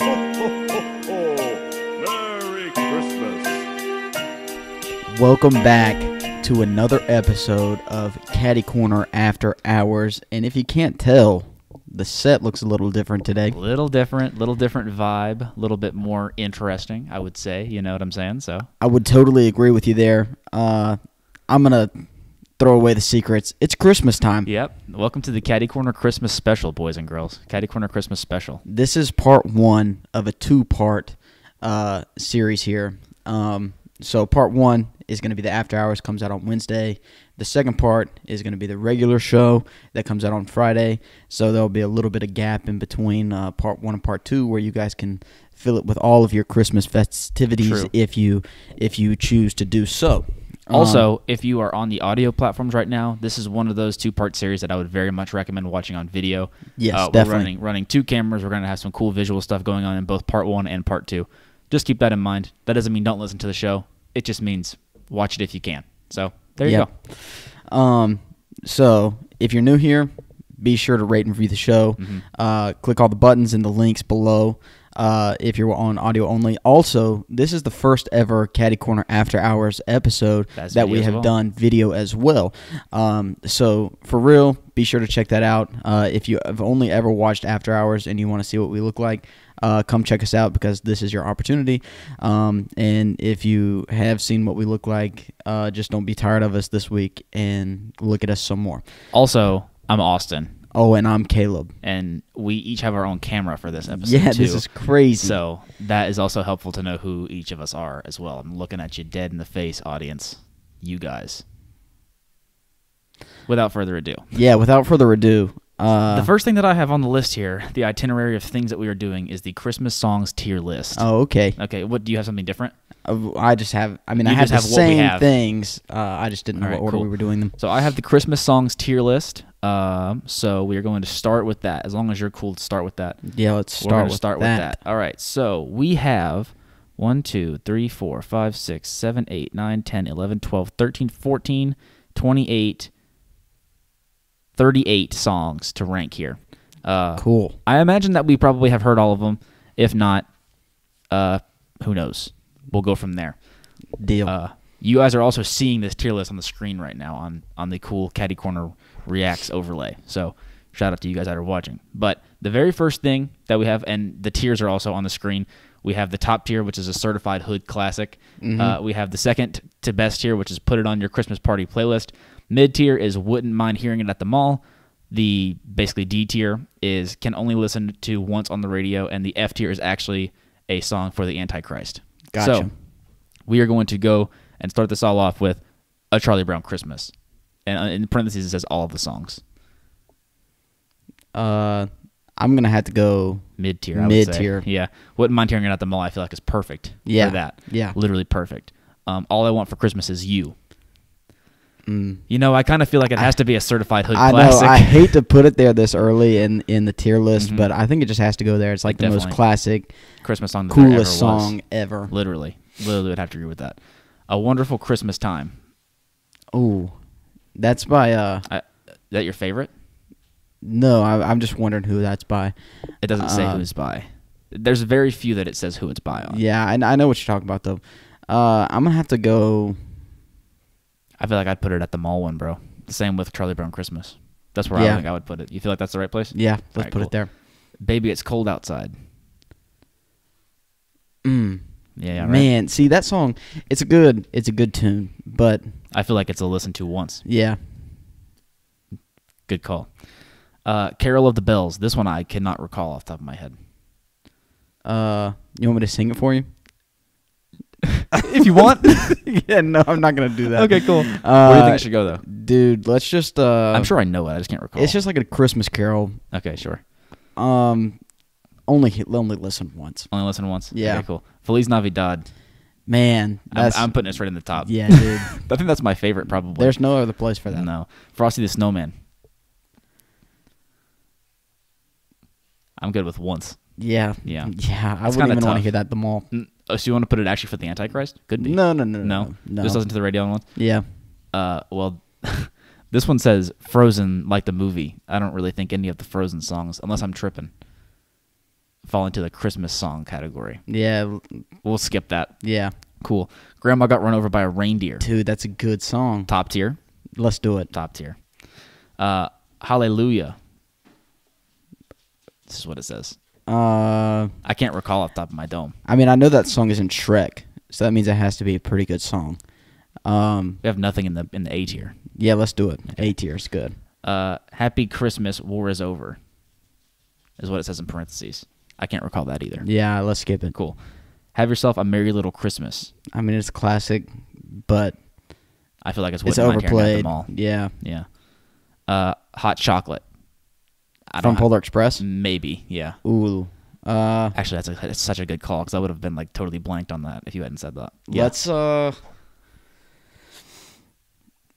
Merry Christmas. Welcome back to another episode of Caddy Corner After Hours. And if you can't tell, the set looks a little different today. Little different vibe, a little bit more interesting, I would say. You know what I'm saying? So I would totally agree with you there. I'm going to throw away the secrets. It's Christmas time. Yep. Welcome to the Caddy Corner Christmas Special, boys and girls. Caddy Corner Christmas Special. This is part one of a two-part series here. So part one is going to be the After Hours, comes out on Wednesday. The second part is going to be the regular show that comes out on Friday. So there'll be a little bit of gap in between part one and part two where you guys can fill it with all of your Christmas festivities. True. if you choose to do so. Also, if you are on the audio platforms right now, this is one of those two-part series that I would very much recommend watching on video. Yes, definitely. We're running two cameras. We're going to have some cool visual stuff going on in both part one and part two. Just keep that in mind. That doesn't mean don't listen to the show. It just means watch it if you can. So there you go. So if you're new here, be sure to rate and review the show. Mm-hmm. Click all the buttons and the links below if you're on audio only. Also, this is the first ever Caddy Corner After Hours episode that we have done video as well. So for real, be sure to check that out. If you have only ever watched After Hours and you want to see what we look like, come check us out because this is your opportunity. And if you have seen what we look like, just don't be tired of us this week and look at us some more. Also, I'm Austin. Oh, and I'm Caleb. And we each have our own camera for this episode, Yeah, too. this is crazy. So that is also helpful to know who each of us are as well. I'm looking at you dead in the face, audience. You guys. Without further ado. Yeah, without further ado. The first thing that I have on the list here, the itinerary of things that we are doing, is the Christmas songs tier list. Oh, okay. Okay, what do you have something different? I just have, I You have just the have what we same have. things. I just didn't know All right, what order cool. we were doing them. So I have the Christmas songs tier list. So we are going to start with that, as long as you're cool to start with that. Yeah, let's We're going start to with start that. with that. All right, so we have 1, 2, 3, 4, 5, 6, 7, 8, 9, 10, 11, 12, 13, 14, 28, 38 songs to rank here. Cool. I imagine that we probably have heard all of them. If not, who knows? We'll go from there. Deal. You guys are also seeing this tier list on the screen right now on the cool Caddy Corner Reacts overlay. So shout out to you guys that are watching. But the very first thing that we have, and the tiers are also on the screen, we have the top tier, which is a certified hood classic. Mm-hmm. We have the second to best tier, which is put it on your Christmas party playlist. Mid tier is wouldn't mind hearing it at the mall. The basically D tier is can only listen to once on the radio, and the F tier is actually a song for the Antichrist. Gotcha. So we are going to go and start this all off with A Charlie Brown Christmas. And in parentheses, it says all of the songs. I'm going to have to go Mid-tier, I would say. Mid-tier. Yeah. Wouldn't mind hearing it at the mall. I feel like it's perfect Yeah. for that. Yeah. Literally perfect. All I Want for Christmas is You. You know, I kind of feel like it has to be a certified hood I classic. know. I hate to put it there this early in the tier list, but I think it just has to go there. It's like the most Definitely. classic, Christmas song that there ever coolest was. song ever. Literally would have to agree with that. A Wonderful Christmas Time. Ooh, that's by. Is that your favorite? No, I'm just wondering who that's by. It doesn't say who it's by. There's very few that it says who it's by on. Yeah, I know what you're talking about though. I'm gonna have to go. I feel like I'd put it at the mall one, bro. The same with Charlie Brown Christmas. That's where I think I would put it. You feel like that's the right place? Yeah, let's right, put cool. it there. Baby, It's Cold Outside. Yeah, right. Man, see that song? It's a good tune, but I feel like it's a listen to once. yeah. Good call. Carol of the Bells. This one I cannot recall off the top of my head. You want me to sing it for you? If you want. Yeah, no, I'm not gonna do that. Okay, cool. Where do you think it should go, though? Dude, let's just. I'm sure I know it. I just can't recall. It's just like a Christmas carol. Okay, sure. Only listen once. Only listen once? Yeah. Okay, cool. Feliz Navidad. Man, I'm putting this right in the top. Yeah, dude. I think that's my favorite, probably. There's no other place for that. No. Frosty the Snowman. I'm good with once. Yeah. Yeah. I It's wouldn't kinda even want to tough. hear that at the mall. So you want to put it actually for the Antichrist? Could be. No. No? Just listen to the radio once? Yeah. Well, this one says Frozen like the movie. I don't really think any of the Frozen songs, unless I'm tripping. fall into the Christmas song category. Yeah. We'll skip that. Yeah. Cool. Grandma Got Run Over by a Reindeer. Dude, that's a good song. Top tier. Let's do it. Top tier. Hallelujah. This is what it says. I can't recall off the top of my dome. I mean, I know that song is in Shrek, so that means it has to be a pretty good song. We have nothing in the A tier. Yeah, let's do it. A tier is good. Happy Christmas, War is Over, is what it says in parentheses. I can't recall that either. Yeah, let's skip it. Cool. Have Yourself a Merry Little Christmas. I mean, it's a classic, but I feel like it's overplayed. Yeah. Hot Chocolate. From Polar Express? Maybe, yeah. Ooh. Actually, that's such a good call because I would have been like totally blanked on that if you hadn't said that. Yeah. Let's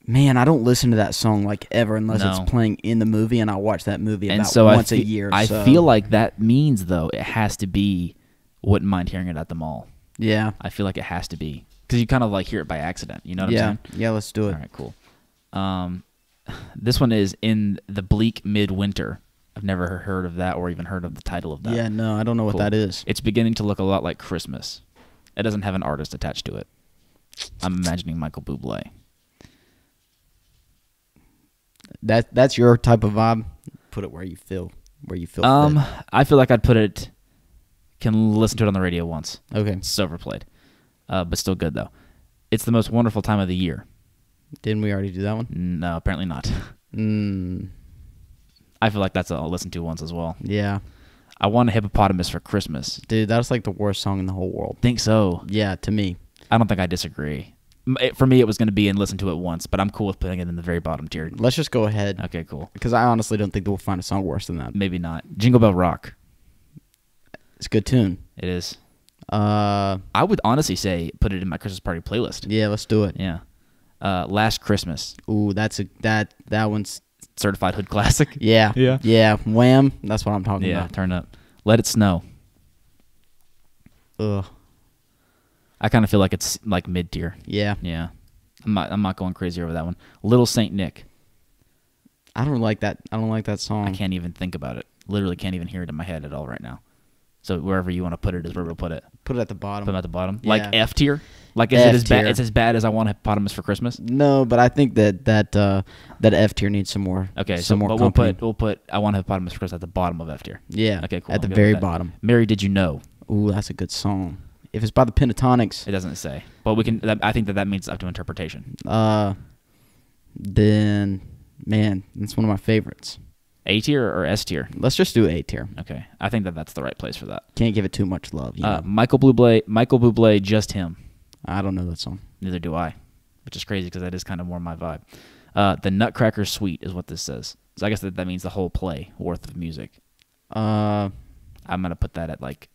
Man, I don't listen to that song like ever unless it's playing in the movie, and I watch that movie once a year. I feel like that means though it has to be Wouldn't Mind Hearing It at the Mall. Yeah, I feel like it has to be because you kind of like hear it by accident. You know what I'm saying? Yeah, let's do it. All right, cool. This one is In the Bleak Midwinter. I've never heard of that or even heard of the title of that. Yeah, no, I don't know what that is. It's beginning to look a lot like Christmas. It doesn't have an artist attached to it. I'm imagining Michael Bublé. That's your type of vibe. Put it where you feel fit. I feel like I'd put it. Can listen to it on the radio once. Okay, it's overplayed, but still good though. It's the most wonderful time of the year. Didn't we already do that one? No, apparently not. I feel like that's I'll listen to once as well. Yeah. I Want a Hippopotamus for Christmas. Dude, that's like the worst song in the whole world. Think so? Yeah, to me. I don't think I disagree. For me, it was going to be and listen to it once, but I'm cool with putting it in the very bottom tier. Let's just go ahead. Okay, cool. Because I honestly don't think we'll find a song worse than that. Maybe not. Jingle Bell Rock. It's a good tune. It is. I would honestly say put it in my Christmas party playlist. Yeah, let's do it. Yeah. Last Christmas. Ooh, that one's certified hood classic. Yeah. Yeah. Yeah. Wham. That's what I'm talking about. Yeah, turn up. Let It Snow. Ugh. I kind of feel like it's like mid tier. Yeah. Yeah. I'm not going crazy over that one. Little Saint Nick. I don't like that song. I can't even think about it. Literally can't even hear it in my head at all right now. So wherever you want to put it is where we'll put it. Put it at the bottom. Put it at the bottom. Yeah. Like F tier? Like is it as bad? It's as bad as I Want a Hippopotamus for Christmas? No, but I think that F tier needs some more. Okay, more but we'll put I Want a Hippopotamus for Christmas at the bottom of F tier. Yeah. Okay, cool. At the very bottom. Mary, Did You Know? Ooh, that's a good song. If it's by the Pentatonics, it doesn't say, but we can. I think that means up to interpretation. Then man, it's one of my favorites. A tier or S tier? Let's just do A tier. Okay, I think that's the right place for that. Can't give it too much love. You know? Michael Bublé, Just Him. I don't know that song. Neither do I, which is crazy because that is kind of more my vibe. The Nutcracker Suite is what this says. So I guess that means the whole play worth of music. I'm gonna put that at like.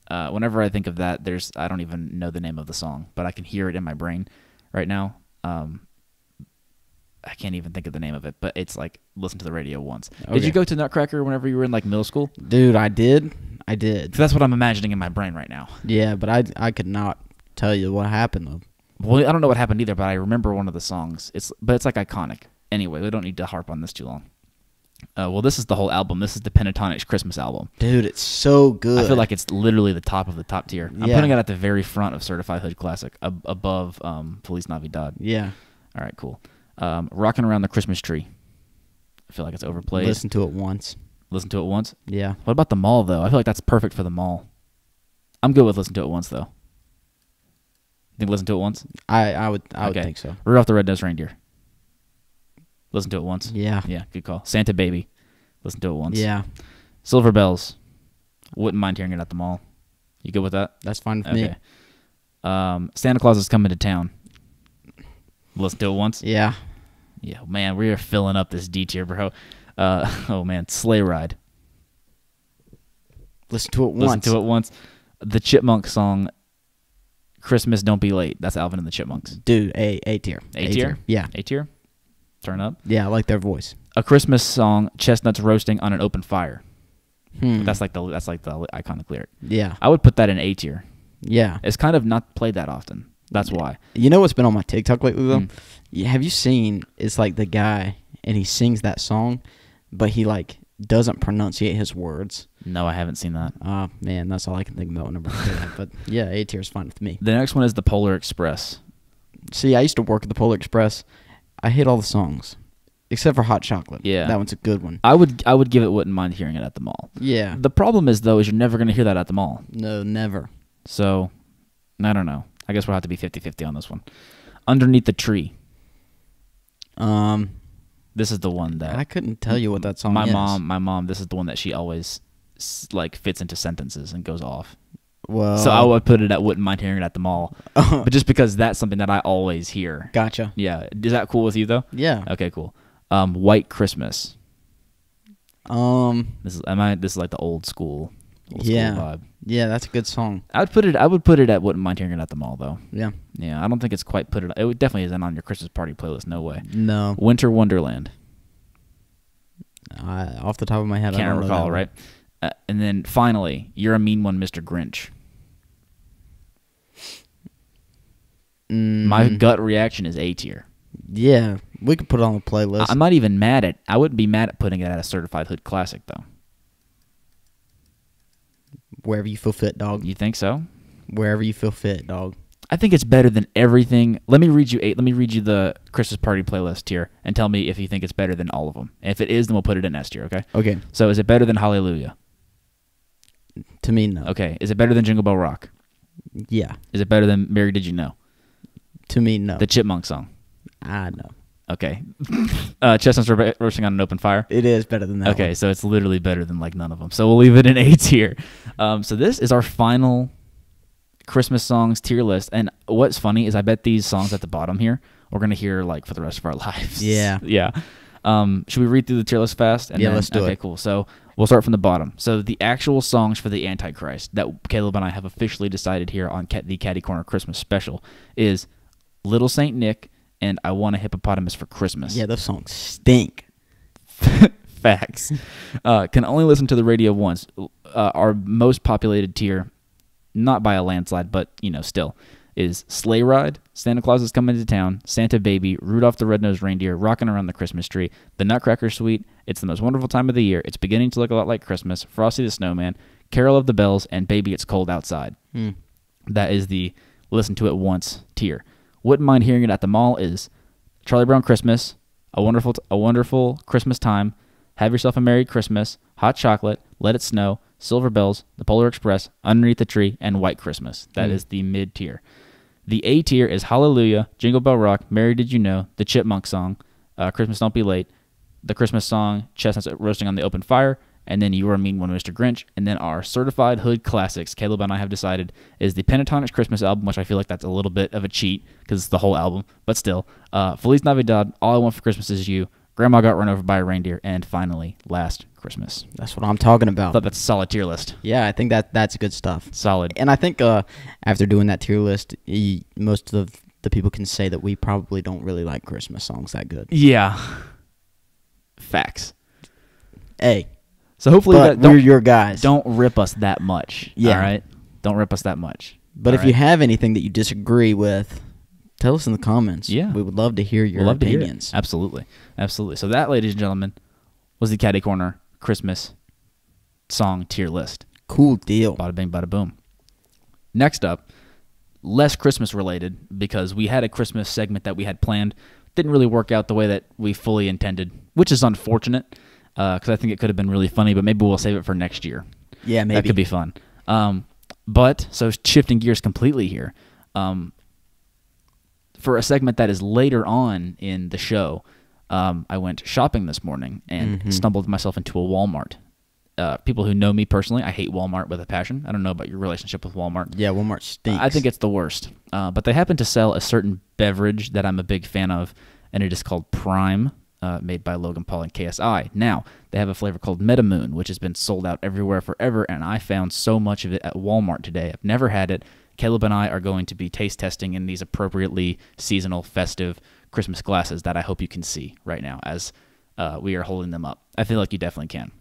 Whenever I think of that, I don't even know the name of the song, but I can hear it in my brain right now. I can't even think of the name of it, but it's like listen to the radio once. Okay. Did you go to Nutcracker whenever you were in like middle school? Dude, I did. That's what I'm imagining in my brain right now. Yeah, but I could not tell you what happened though. Well, I don't know what happened either, but I remember one of the songs. It's like iconic. Anyway, we don't need to harp on this too long. Well, this is the whole album. This is the Pentatonics Christmas album. Dude, it's so good. I feel like it's literally the top of the top tier. I'm putting it at the very front of Certified Hood Classic, above Feliz Navidad. Yeah. All right, cool. Rocking Around the Christmas Tree. I feel like it's overplayed. Listen to it once. Yeah. What about The Mall, though? I feel like that's perfect for The Mall. I'm good with Listen to It Once, though. You think Listen to It Once? I would think so. Rudolph the Red-Nosed Reindeer. Listen to it once. Yeah. Yeah, good call. Santa Baby. Listen to it once. Yeah. Silver Bells. Wouldn't mind hearing it at the mall. You good with that? That's fine with me. Santa Claus Is Coming to Town. Listen to it once. Yeah. Yeah, man, we are filling up this D tier, bro. Oh, man. Sleigh Ride. Listen to it once. The Chipmunk song, Christmas Don't Be Late. That's Alvin and the Chipmunks. Dude, A tier. A tier? Yeah. A tier? Turn up. Yeah, I like their voice. A Christmas song, Chestnuts Roasting on an Open Fire. That's like the iconic lyric. Yeah. I would put that in A tier. Yeah. It's kind of not played that often. That's why. You know what's been on my TikTok lately, though? Have you seen, it's like the guy, and he sings that song, but he, like, doesn't pronunciate his words. No, I haven't seen that. Man, that's all I can think about whenever I hear that. But yeah, A tier is fine with me. The next one is the Polar Express. See, I used to work at the Polar Express. I hate all the songs, except for Hot Chocolate. Yeah. That one's a good one. I would give it Wouldn't Mind Hearing It at the mall. Yeah. The problem is, though, is you're never going to hear that at the mall. No, never. So, I don't know. I guess we'll have to be 50-50 on this one. Underneath the Tree. This is the one that... I couldn't tell you what that song is. is. My mom, this is the one that she always, fits into sentences and goes off. Well, so I would put it at Wouldn't Mind Hearing It at the mall. But just because that's something that I always hear. Gotcha. Yeah. Is that cool with you, though? Yeah. Okay, cool. White Christmas. This is like the old school vibe. Yeah, that's a good song. I would put it at Wouldn't Mind Hearing It at the mall, though. Yeah. Yeah, I don't think it's quite put it. It definitely isn't on your Christmas party playlist. No way. No. Winter Wonderland. Off the top of my head, I can't don't recall. know Right. And then finally, You're a Mean One, Mr. Grinch. My gut reaction is A tier. Yeah, we could put it on the playlist. I'm not even mad at. I wouldn't be mad at putting it at a certified hood classic, though. Wherever you feel fit, dog. You think so? Wherever you feel fit, dog. I think it's better than everything. Let me read you the Christmas party playlist here and tell me if you think it's better than all of them. If it is, then we'll put it in S tier, okay? Okay. So is it better than Hallelujah? To me, no. Okay. Is it better than Jingle Bell Rock? Yeah. Is it better than Mary Did You Know? To me, no. The Chipmunk song? I know. Okay. Chestnuts Roasting on an Open Fire? It is better than that Okay, one. so it's literally better than none of them. So we'll leave it in A tier. So this is our final Christmas songs tier list. And what's funny is I bet these songs at the bottom here we're going to hear for the rest of our lives. Yeah. Yeah. Should we read through the tier list fast? And let's do it. Okay, cool. So we'll start from the bottom. So the actual songs for the Antichrist that Caleb and I have officially decided here on the Caddy Corner Christmas special is Little Saint Nick and I Want a Hippopotamus for Christmas. Yeah, those songs stink. Facts. Can only listen to the radio once. Our most populated tier, not by a landslide, but still, is Sleigh Ride, Santa Claus is Coming to Town, Santa Baby, Rudolph the Red-Nosed Reindeer, Rockin' Around the Christmas Tree, The Nutcracker Suite, It's the Most Wonderful Time of the Year, It's Beginning to Look a Lot Like Christmas, Frosty the Snowman, Carol of the Bells, and Baby It's Cold Outside. That is the listen to it once tier. Wouldn't Mind Hearing It at the Mall is Charlie Brown Christmas, A Wonderful Christmas Time, Have Yourself a Merry Christmas, Hot Chocolate, Let It Snow, Silver Bells, The Polar Express, Underneath the Tree, and White Christmas. That is the mid tier. The A tier is Hallelujah, Jingle Bell Rock, Mary Did You Know, The Chipmunk Song, Christmas Don't Be Late, the Christmas song, Chestnuts Roasting on the Open Fire, and then You Are a Mean One, Mr. Grinch. And then our certified hood classics, Caleb and I have decided, is the Pentatonics Christmas album, which I feel like that's a little bit of a cheat because it's the whole album, but still. Feliz Navidad, All I Want for Christmas Is You, Grandma Got Run Over by a Reindeer, and finally, Last Christmas. That's what I'm talking about. I thought that's a solid tier list. Yeah, I think that's good stuff. Solid. And I think after doing that tier list, most of the people can say that we probably don't really like Christmas songs that good. Yeah. Facts. Hey. So hopefully we're your guys. Don't rip us that much. Yeah. All right? Don't rip us that much. But if you have anything that you disagree with, tell us in the comments. Yeah. We would love to hear your opinions. Absolutely. Absolutely. So that, ladies and gentlemen, was the Caddy Corner Christmas song tier list. Cool deal. Bada bing, bada boom. Next up, less Christmas related, because we had a Christmas segment that we had planned. Didn't really work out the way that we fully intended, which is unfortunate, because I think it could have been really funny, but maybe we'll save it for next year. Yeah, maybe. That could be fun. But, so shifting gears completely here, for a segment that is later on in the show, I went shopping this morning and stumbled myself into a Walmart. People who know me personally, I hate Walmart with a passion. I don't know about your relationship with Walmart. Yeah, Walmart stinks. I think it's the worst. But they happen to sell a certain beverage that I'm a big fan of, and it is called Prime, made by Logan Paul and KSI. Now, they have a flavor called Metamoon, which has been sold out everywhere forever, and I found so much of it at Walmart today. I've never had it. Caleb and I are going to be taste testing in these appropriately seasonal, festive Christmas glasses that I hope you can see right now as we are holding them up. I feel like you definitely can.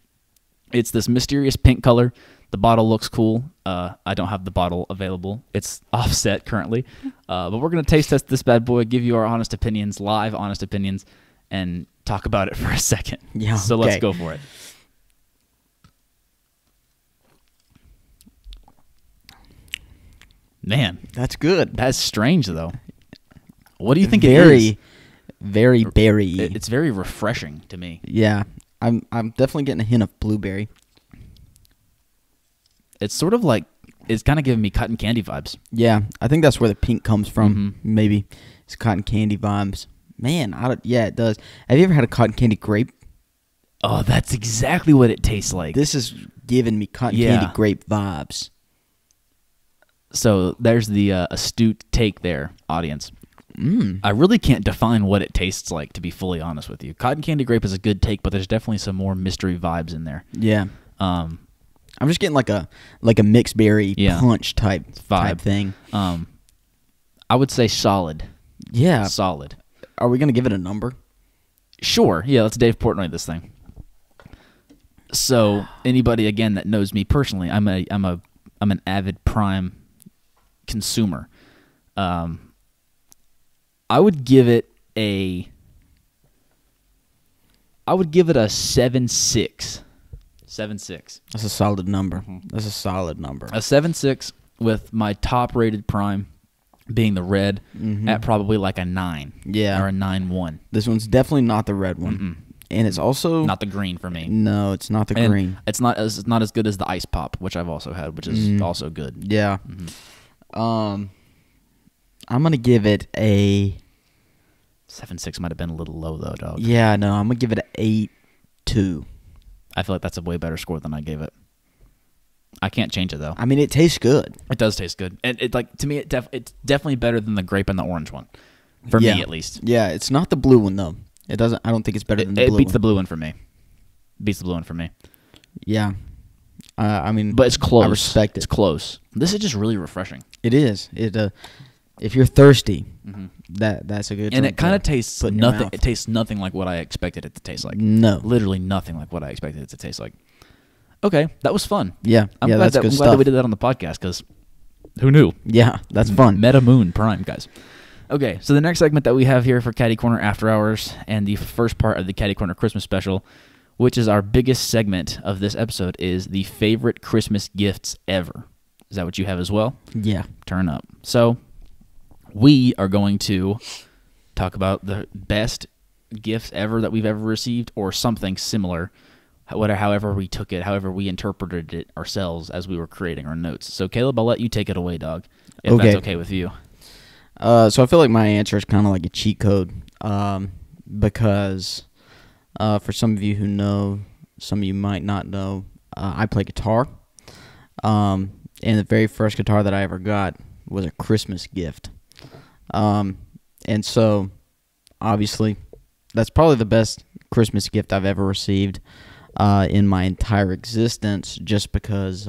It's this mysterious pink color. The bottle looks cool. I don't have the bottle available. It's offset currently. But we're going to taste test this bad boy, give you our honest opinions, live honest opinions, and talk about it for a second. Yeah, so let's go for it. Man, That's good. that's strange though. What do you think it Very, is? very berry. It's very refreshing to me. Yeah, I'm definitely getting a hint of blueberry. It's sort of like it's kind of giving me cotton candy vibes. Yeah, I think that's where the pink comes from. Maybe it's cotton candy vibes. Man, yeah, it does. Have you ever had a cotton candy grape? Oh, that's exactly what it tastes like. This is giving me cotton candy grape vibes. So there's the astute take there, audience. I really can't define what it tastes like, to be fully honest with you. Cotton candy grape is a good take, but there's definitely some more mystery vibes in there. Yeah. I'm just getting like a mixed berry punch type thing. I would say solid. Yeah. Solid. Are we gonna give it a number? Sure. Yeah, let's Dave Portnoy this thing. So anybody again that knows me personally, I'm an avid Prime consumer. I would give it a 7.6. 7.6. That's a solid number. That's a solid number. A 7.6 with my top rated Prime being the red at probably like a 9. Yeah. Or a 9.1. This one's definitely not the red one. And it's also not the green for me. No, it's not the green. It's not as good as the Ice Pop, which I've also had, which is also good. Yeah. I'm gonna give it a 7.6 might have been a little low though, dog. Yeah, no, I'm gonna give it an 8.2. I feel like that's a way better score than I gave it. I can't change it though. I mean, it tastes good. It does taste good, and to me, it's definitely better than the grape and the orange one, for me at least. Yeah, it's not the blue one though. It doesn't. I don't think it's better than the blue one. It beats the blue one for me. Beats the blue one for me. Yeah. I mean, but it's close. I respect it. It's close. This is just really refreshing. It is. If you're thirsty, that's a good. And it kind of tastes nothing. Mouth. It tastes nothing like what I expected it to taste like. No, literally nothing like what I expected it to taste like. Okay, that was fun. Yeah, I'm glad that we did that on the podcast because who knew? Yeah, that's fun. Meta Moon Prime, guys. Okay, so the next segment that we have here for Caddy Corner After Hours and the first part of the Caddy Corner Christmas special, which is our biggest segment of this episode, is the favorite Christmas gifts ever. Is that what you have as well? Yeah. Turn up. So we are going to talk about the best gifts ever that we've ever received or something similar, however we took it, however we interpreted it ourselves as we were creating our notes. So, Caleb, I'll let you take it away, dog, if that's okay with you. So I feel like my answer is kind of like a cheat code because for some of you who know, some of you might not know, I play guitar. And the very first guitar that I ever got was a Christmas gift. And so, obviously, that's probably the best Christmas gift I've ever received in my entire existence just because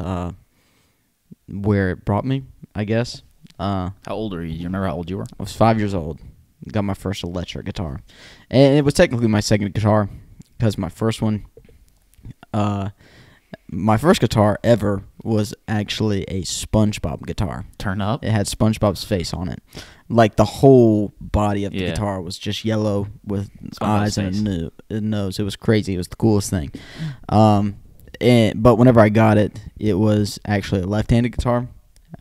where it brought me, I guess. How old are you? Do you remember how old you were? I was 5 years old. Got my first electric guitar. And it was technically my second guitar because my first guitar ever was actually a SpongeBob guitar. Turn up. It had SpongeBob's face on it. Like the whole body of the guitar was just yellow with eyes and a nose. It was crazy. It was the coolest thing. But whenever I got it, it was actually a left-handed guitar.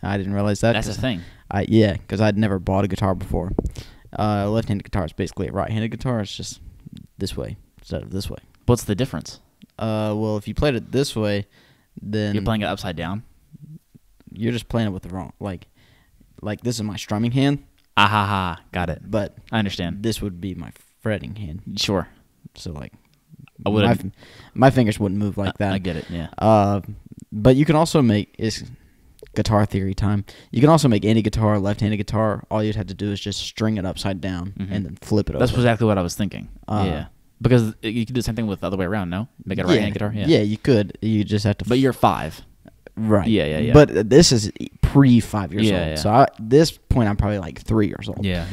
I didn't realize that. That's a thing. Yeah, because I'd never bought a guitar before. A left-handed guitar is basically a right-handed guitar. It's just this way instead of this way. What's the difference? Well, if you played it this way, then you're playing it upside down. You're just playing it with the wrong like this is my strumming hand. Ha! Got it. But I understand. This would be my fretting hand. Sure. So like, my fingers wouldn't move like that. I get it. Yeah. But you can also make guitar theory time. You can also make any guitar, left-handed guitar. All you'd have to do is just string it upside down and then flip it over. That's exactly what I was thinking. Yeah. Because you could do the same thing with the other way around, no? Make it a right-handed guitar? Yeah, you could. You just have to... But you're 5. Right. Yeah. But this is pre-5 years old. Yeah. So at this point, I'm probably like 3 years old. Yeah.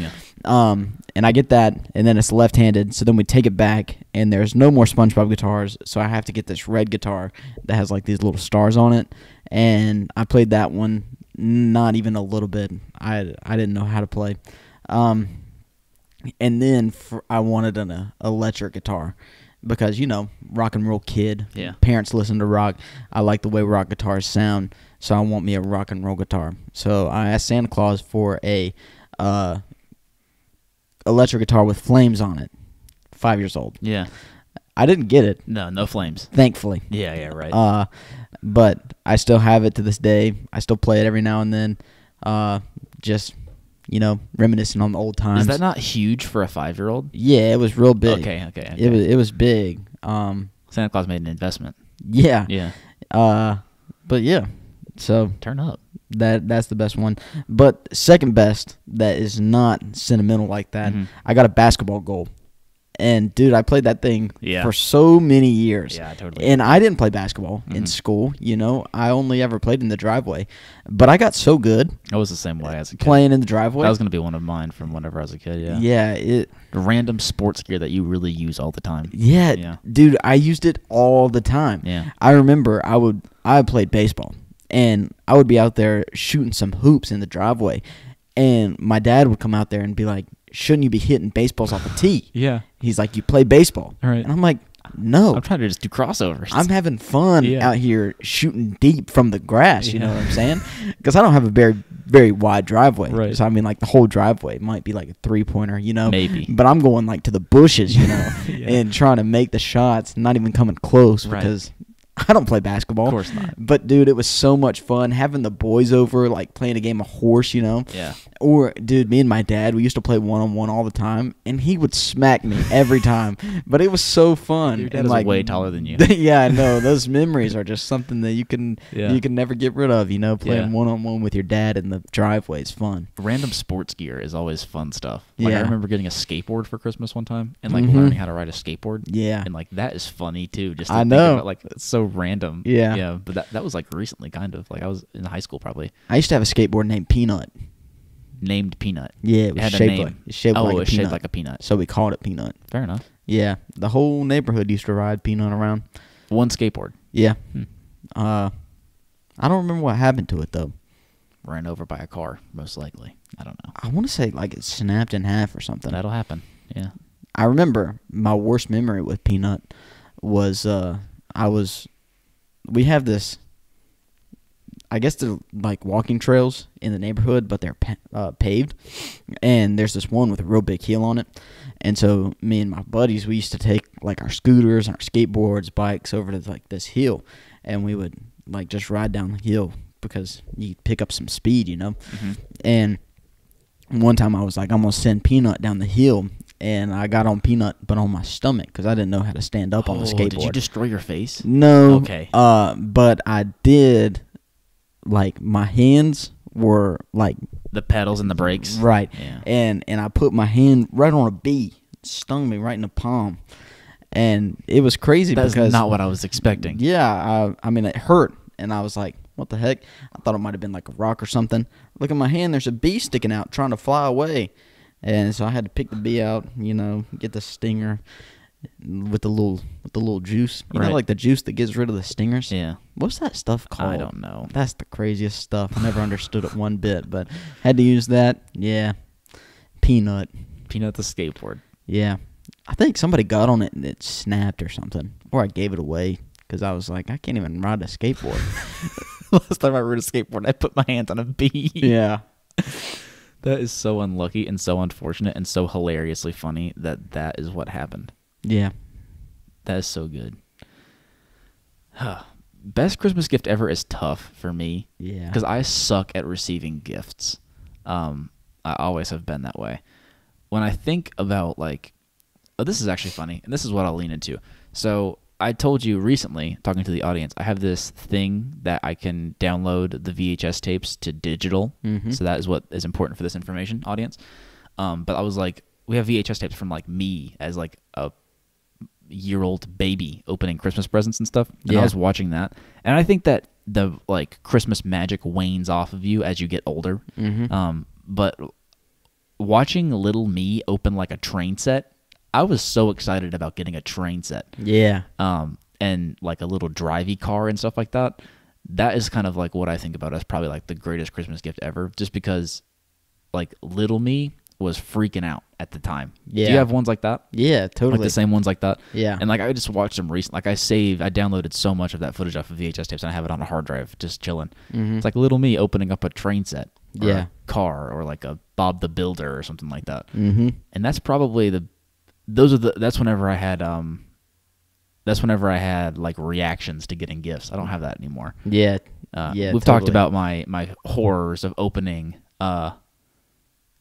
And I get that, and then it's left-handed. So then we take it back, and there's no more SpongeBob guitars. So I have to get this red guitar that has like these little stars on it. And I played that one not even a little bit. I didn't know how to play. And then I wanted an electric guitar because, rock and roll kid. Yeah. Parents listen to rock. I like the way rock guitars sound. so I want me a rock and roll guitar. So I asked Santa Claus for a electric guitar with flames on it. 5 years old. Yeah. I didn't get it. No flames. Thankfully. Yeah, right. But I still have it to this day. I still play it every now and then. Just, reminiscing on the old times. Is that not huge for a 5-year-old? Yeah, it was real big. Okay. It was big. Santa Claus made an investment. Yeah. Yeah. But yeah. So turn up. That's the best one. But second best that is not sentimental like that, I got a basketball goal. And, dude, I played that thing for so many years. Yeah, totally. And I didn't play basketball in school, I only ever played in the driveway. But I got so good. I was the same way as a kid. Playing in the driveway. That was going to be one of mine from whenever I was a kid, yeah. Yeah. Random sports gear that you really use all the time. Yeah, dude, I used it all the time. Yeah. I remember I played baseball, and I would be out there shooting some hoops in the driveway, and my dad would come out there and be like, shouldn't you be hitting baseballs off a tee? Yeah. He's like, you play baseball. Right. And I'm like, no. I'm trying to just do crossovers. I'm having fun out here shooting deep from the grass, you know what I'm saying? Because I don't have a very, very wide driveway. Right. So, I mean, like, the whole driveway might be like a three-pointer, Maybe. But I'm going, like, to the bushes, and trying to make the shots, not even coming close because I don't play basketball. Of course not. But, dude, it was so much fun having the boys over, like, playing a game of horse, Yeah. Or, dude, me and my dad, we used to play one-on-one all the time, and he would smack me every time. But it was so fun. Your dad and, is like, way taller than you. Yeah, I know. Those memories are just something that you can never get rid of, playing one-on-one with your dad in the driveway is fun. Random sports gear is always fun stuff. Like, I remember getting a skateboard for Christmas one time and, like, Mm-hmm. learning how to ride a skateboard. Yeah. And, like, that is funny, too. Just to I think know. about, like, it's so random. Yeah. Yeah, but that was, like, recently, kind of. Like, I was in high school, probably. I used to have a skateboard named Peanut. Named Peanut. Yeah, it was had a shaped name. like it's shaped like a it was peanut. shaped like a peanut. So we called it Peanut. Fair enough. Yeah, the whole neighborhood used to ride Peanut around. One skateboard. Yeah. I don't remember what happened to it though. Ran over by a car, most likely. I don't know. I want to say like it snapped in half or something. That'll happen. Yeah. I remember my worst memory with Peanut was we have this. I guess they're like walking trails in the neighborhood, but they're paved. And there's this one with a real big hill on it. And so me and my buddies, we used to take like our scooters and our skateboards, bikes over to like this hill. And we would like just ride down the hill because you pick up some speed, And one time I was like, I'm going to send Peanut down the hill. And I got on Peanut, but on my stomach because I didn't know how to stand up on the skateboard. Did you destroy your face? No. Okay. But I did. Like my hands were like the pedals and the brakes, right? Yeah. And I put my hand right on a bee, it stung me right in the palm, and it was crazy. That's because not what I was expecting. Yeah, I mean it hurt, and I was like, "What the heck?" I thought it might have been like a rock or something. Look at my hand. There's a bee sticking out, trying to fly away, and so I had to pick the bee out. Get the stinger. With the little juice, like the juice that gets rid of the stingers. Yeah, what's that stuff called? I don't know. That's the craziest stuff. I never understood it one bit, but had to use that. Yeah, Peanut the skateboard. Yeah, I think somebody got on it and it snapped or something, or I gave it away because I was like, I can't even ride a skateboard. Last time I rode a skateboard, I put my hands on a bee. Yeah. That is so unlucky and so unfortunate and so hilariously funny that is what happened. Yeah. That is so good. Best Christmas gift ever is tough for me. Yeah. Because I suck at receiving gifts. I always have been that way. When I think about, this is actually funny, and this is what I'll lean into. So I told you recently, talking to the audience, I have this thing that I can download the VHS tapes to digital. Mm-hmm. So that is what is important for this information, audience. But I was like, we have VHS tapes from me as a year-old baby opening Christmas presents and stuff. And I was watching that. And I think that the Christmas magic wanes off of you as you get older. Mm-hmm. But watching little me open a train set, I was so excited about getting a train set. Yeah. And a little drivey car and stuff like that. That is kind of what I think about as probably the greatest Christmas gift ever, just because little me was freaking out at the time. Yeah. Do you have ones like that? Yeah, totally. Like the same ones like that? Yeah. And like I just watched them recently. Like I downloaded so much of that footage off of VHS tapes, and I have it on a hard drive just chilling. Mm-hmm. It's like little me opening up a train set, or Yeah. a car, or like a Bob the Builder or something like that. Mm-hmm. And that's probably that's whenever I had like reactions to getting gifts. I don't have that anymore. Yeah. We've talked about my horrors of opening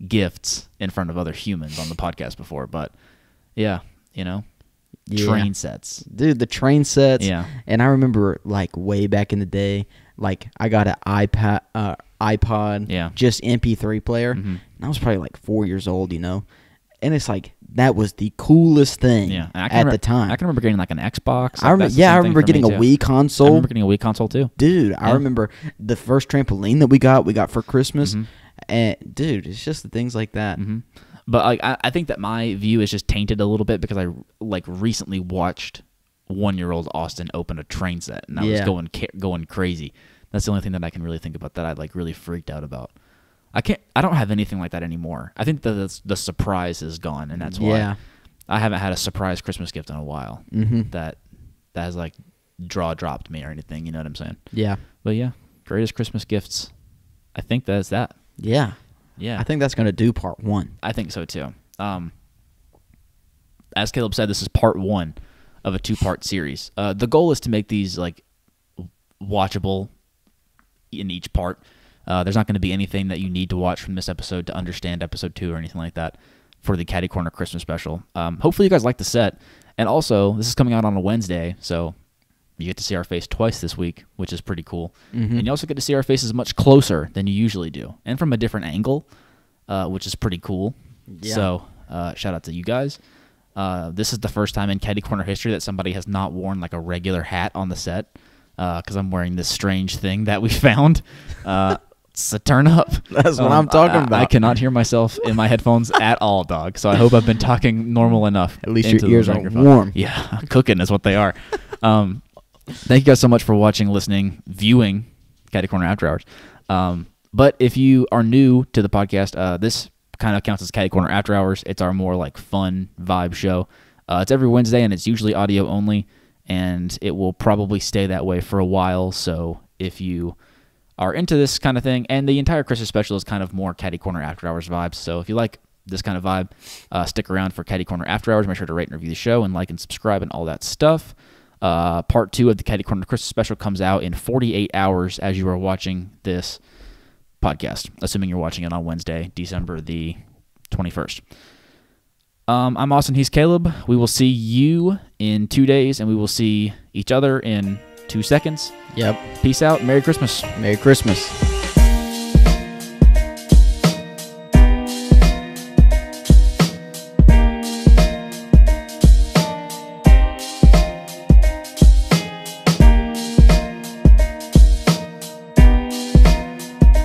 gifts in front of other humans on the podcast before, but yeah, train sets. Dude, the train sets. Yeah. And I remember like way back in the day, like I got an iPod, Yeah. just MP3 player, Mhm. and I was probably like 4 years old, and it's like that was the coolest thing at the time. I can remember getting like an Xbox. I remember getting a Wii console. I remember getting a Wii console too. Dude, I remember the first trampoline that we got for Christmas. Mhm. And dude, it's just the things like that. Mm-hmm. But like I think that my view is just tainted a little bit because I like recently watched 1-year-old Austin open a train set, and I was going crazy. That's the only thing that I can really think about that I like really freaked out about. I don't have anything like that anymore. I think that the surprise is gone, and that's why I haven't had a surprise Christmas gift in a while. Mm-hmm. That has like dropped me or anything. You know what I'm saying? Yeah. But yeah, greatest Christmas gifts. I think that's that. Yeah. Yeah. I think that's going to do part 1. I think so too. As Caleb said, this is part 1 of a 2-part series. The goal is to make these like watchable in each part. There's not going to be anything that you need to watch from this episode to understand episode 2 or anything like that for the Caddy Corner Christmas special. Hopefully you guys like the set. And also, this is coming out on a Wednesday, so you get to see our face twice this week, which is pretty cool. Mm-hmm. And you also get to see our faces much closer than you usually do, and from a different angle, which is pretty cool. Yeah. So shout out to you guys. This is the first time in Caddy Corner history that somebody has not worn like a regular hat on the set, because I'm wearing this strange thing that we found. It's a turn up. That's what I'm talking about. I cannot hear myself in my headphones at all, dog. So I hope I've been talking normal enough. At least into your ears the are microphone. warm. Yeah, cooking is what they are. Thank you guys so much for watching, listening, viewing Caddy Corner After Hours. But if you are new to the podcast, this kind of counts as Caddy Corner After Hours. It's our more like fun vibe show. It's every Wednesday, and it's usually audio only, and it will probably stay that way for a while. So if you are into this kind of thing, and the entire Christmas special is kind of more Caddy Corner After Hours vibes. So if you like this kind of vibe, stick around for Caddy Corner After Hours. Make sure to rate and review the show, and like and subscribe and all that stuff. Part 2 of the Caddy Corner Christmas special comes out in 48 hours as you are watching this podcast, assuming you're watching it on Wednesday, December the 21st. I'm Austin. He's Caleb. We will see you in 2 days, and we will see each other in 2 seconds. Yep. Peace out. Merry Christmas. Merry Christmas.